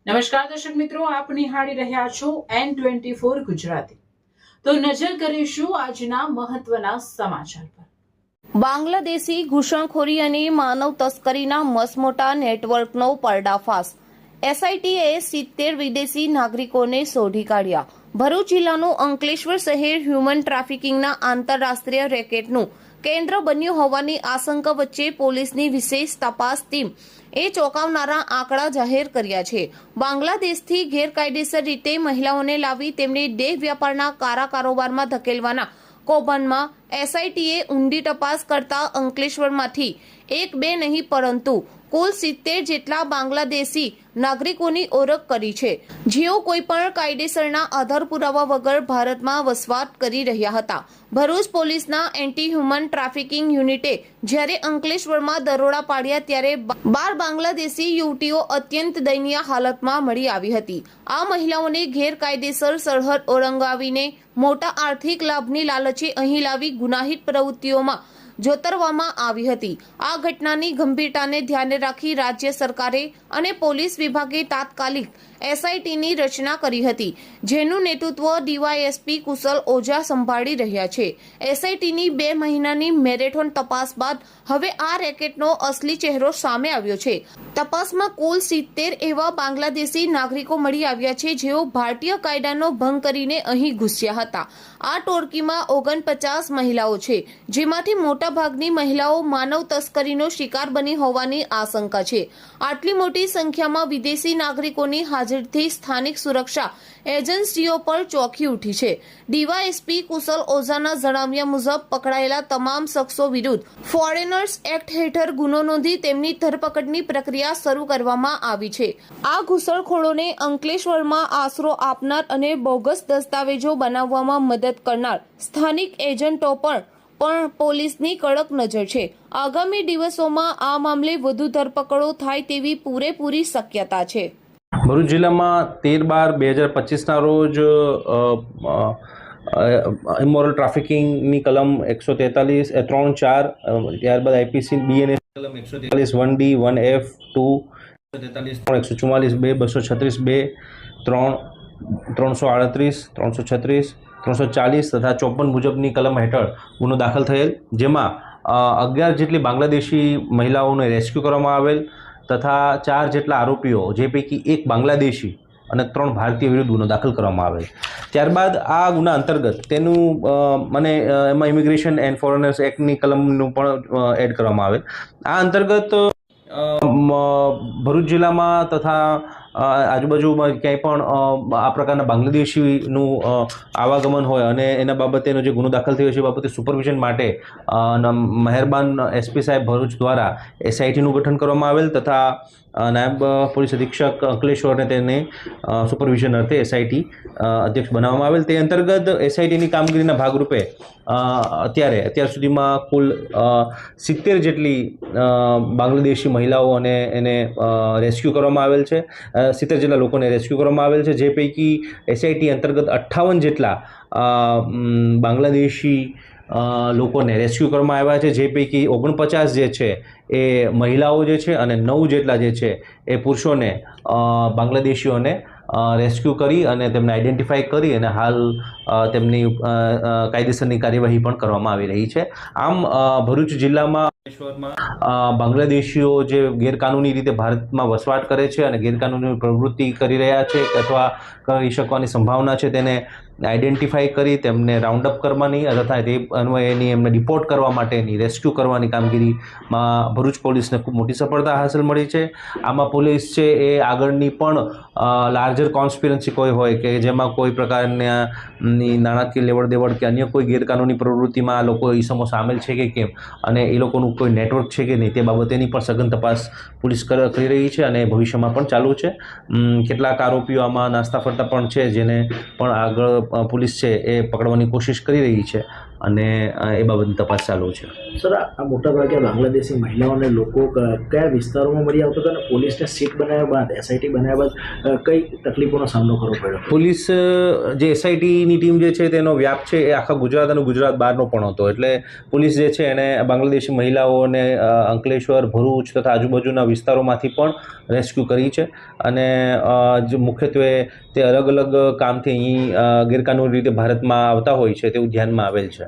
નમસ્કાર દર્શક મિત્રો, આપ નિહાળી રહ્યા છો N24 ગુજરાતી। તો નજર કરીશું આજના મહત્વના સમાચાર પર। બાંગ્લાદેશી ઘૂસણખોરી અને માનવ તસ્કરીના મસમોટા નેટવર્કનો પર્દાફાશ। એસઆઈટીએ 70 વિદેશી નાગરિકોને શોધી કાઢ્યા। ભરૂચ જિલ્લાનું અંકલેશ્વર શહેર હ્યુમન ટ્રાફિકિંગના આંતરરાષ્ટ્રીય રેકેટનું કેન્દ્ર બન્યું હોવાની આશંકા વચ્ચે પોલીસની વિશેષ તપાસ ટીમ ચોંકાવનારા આંકડા જાહેર કર્યા છે। બાંગ્લાદેશથી ગેરકાયદેસર રીતે મહિલાઓને લાવી તેમને દેહ વ્યાપારના કાળા કારોબારમાં ધકેલવાના કૌભાંડમાં એસઆઈટીએ ઊંડી તપાસ કરતા અંકલેશ્વરમાંથી એક બે નહીં પરંતુ કુલ 70 જેટલા બાંગ્લાદેશી નાગરિકોની ઓળખ કરી છે, જેઓ કોઈપણ કાયદેસરના આધાર પુરાવા વગર ભારતમાં વસવાટ કરી રહ્યા હતા। ભરૂચ પોલીસના એન્ટી હ્યુમન ટ્રાફિકિંગ યુનિટે જ્યારે અંકલેશ્વરમાં દરોડા પાડ્યા ત્યારે 12 બાંગ્લાદેશી યુવતીઓ અત્યંત દયનીય હાલતમાં મળી આવી હતી। આ મહિલાઓને ગેરકાયદેસર સરહદ ઓળંગાવીને મોટા આર્થિક લાભની લાલચે અહીં લાવી ગુનાહિત પ્રવૃત્તિઓમાં જોતરવામાં આવી હતી। આ ઘટનાની ગંભીરતાને ધ્યાને રાખી રાજ્ય સરકારે અને પોલીસ વિભાગે તાત્કાલિક એસઆઈટીની રચના કરી હતી, જેનું નેતૃત્વ ડીવાયએસપી કુશલ ઓઝા સંભાળી રહ્યા છે। એસઆઈટીની 2 મહિનાની મેરેથોન તપાસ બાદ હવે આ રેકેટનો અસલી ચહેરો સામે આવ્યો છે। તપાસમાં કુલ 70 એવા બાંગ્લાદેશી નાગરિકો મળી આવ્યા છે, જેઓ ભારતીય કાયદાનો ભંગ કરીને અહીં ઘૂસ્યા હતા। આ ટોળકીમાં 49 મહિલાઓ છે, જેમાંથી મોટાભાગની મહિલાઓ માનવ તસ્કરીનો શિકાર બની હોવાની આશંકા છે। આટલી મોટી સંખ્યામાં વિદેશી નાગરિકોની હાજરીથી સ્થાનિક સુરક્ષા એજન્સીઓ પર ચોંકી ઉઠી છે। ડીવાયએસપી કુશલ ઓઝાના જણાવ્યા મુજબ પકડાયેલા તમામ શખ્સો વિરુદ્ધ ફોરેનર્સ એક્ટ હેઠળ ગુનો નોંધી તેમની ધરપકડની પ્રક્રિયા શરૂ કરવામાં આવી છે। આ ઘૂસણખોરોને અંકલેશ્વરમાં આશરો આપનાર અને બોગસ દસ્તાવેજો બનાવવામાં મદદ કરનાર સ્થાનિક એજન્ટો પર પણ પોલીસની કડક નજર છે। આગામી દિવસોમાં આ મામલે વધુ ધરપકડો થાય તેવી પૂરેપૂરી શક્યતા છે। ભરૂચ જિલ્લામાં 13/12/2025ના રોજ ઇમોરલ ટ્રાફિકિંગની કલમ 143 3-4 ત્યારબાદ આઈપીસી બીએનએસ કલમ 143 1D 1F 2 143 144 2 236 2 3 338 336 340 તથા 54 મુજબની કલમ હેઠળ ગુનો દાખલ થયેલ, જેમાં 11 જેટલી બાંગ્લાદેશી મહિલાઓને રેસ્ક્યુ કરવામાં આવેલ તથા 4 જેટલા આરોપીઓ, જે પૈકી 1 બાંગ્લાદેશી અને 3 ભારતીય વિરુદ્ધ ગુનો દાખલ કરવામાં આવેલ। ત્યારબાદ આ ગુના અંતર્ગત તેનું એમાં ઇમિગ્રેશન એન્ડ ફોરેનર્સ એક્ટની કલમનું પણ એડ કરવામાં આવેલ। આ અંતર્ગત ભરૂચ જિલ્લામાં તથા આજુબાજુમાં ક્યાંય પણ આ પ્રકારના બાંગ્લાદેશીનું આવાગમન હોય અને એના બાબતેનો જે ગુનો દાખલ થયો છે એ બાબતે સુપરવિઝન માટે મહેરબાન એસપી સાહેબ ભરૂચ દ્વારા એસઆઈટીનું ગઠન કરવામાં આવેલ તથા નાયબ પોલીસ અધિક્ષક અંકલેશ્વરને તેને સુપરવિઝન અર્થે એસઆઈટી અધ્યક્ષ બનાવવામાં આવેલ। તે અંતર્ગત એસઆઈટીની કામગીરીના ભાગરૂપે અત્યાર સુધીમાં કુલ 70 જેટલી બાંગ્લાદેશી મહિલાઓ અને એને રેસ્ક્યુ કરવામાં આવેલ છે। 70 જેટલા લોકોને રેસ્ક્યુ કરવામાં આવેલ છે, જે પૈકી એસઆઈટી અંતર્ગત 58 જેટલા બાંગ્લાદેશી લોકોને રેસ્ક્યુ કરવામાં આવ્યા છે, જે પૈકી 49 જે છે એ મહિલાઓ જે છે અને 9 જેટલા જે છે એ પુરુષોને બાંગ્લાદેશીઓને રેસ્ક્યુ કરી અને તેમને આઈડેન્ટિફાઈ કરી અને હાલ તેમની કાયદેસરની કાર્યવાહી પણ કરવામાં આવી રહી છે। આમ ભરૂચ જિલ્લામાં બાંગ્લાદેશીઓ જે ગેરકાનૂની રીતે ભારતમાં વસવાટ કરે છે અને ગેરકાનૂની પ્રવૃત્તિ કરી રહ્યા છે અથવા કરી શકવાની સંભાવના છે, તેને આઈડેન્ટિફાઈ કરી તેમને રાઉન્ડ અપ કરવાની તથા તે અન્વયેની એમને ડિપોર્ટ કરવા માટેની રેસ્ક્યુ કરવાની કામગીરીમાં ભરૂચ પોલીસને ખૂબ મોટી સફળતા હાંસલ મળી છે। આમાં પોલીસ છે એ આગળની પણ લાર્જર કોન્સ્પિરન્સી કોઈ હોય કે જેમાં કોઈ પ્રકારના નાણાકીય લેવડ દેવડ કે અન્ય કોઈ ગેરકાનૂની પ્રવૃત્તિમાં લોકો ઈસમો સામેલ છે કે કેમ અને એ લોકોનું કોઈ નેટવર્ક છે કે નહીં તે બાબતેની પણ સઘન તપાસ પોલીસ કરી રહી છે અને ભવિષ્યમાં પણ ચાલુ છે। કેટલાક આરોપીઓ આમાં નાસ્તા ફરતા પણ છે, જેને પણ આગળ પોલીસ છે એ પકડવાની કોશિશ કરી રહી છે। અને એ બાબતની તપાસ ચાલુ છે. સર, આ મોટાભાગે બાંગ્લાદેશી મહિલાઓને લોકો કયા વિસ્તારોમાં મળી આવતો હતો અને પોલીસને સીટ બનાવ્યા બાદ એસઆઈટી બનાવ્યા બાદ કઈ તકલીફોનો સામનો કરવો પડ્યો? પોલીસ જે એસઆઈટીની ટીમ જે છે તેનો વ્યાપ છે એ આખા ગુજરાત અને ગુજરાત બહારનો પણ હતો. એટલે પોલીસ જે છે એને બાંગ્લાદેશી મહિલાઓને અંકલેશ્વર, ભરૂચ તથા આજુબાજુના વિસ્તારોમાંથી પણ રેસ્ક્યુ કરી છે અને જે મુખ્યત્વે તે અલગ અલગ કામથી અહીં ગેરકાનૂની રીતે ભારતમાં આવતા હોય છે તેવું ધ્યાનમાં આવેલ છે.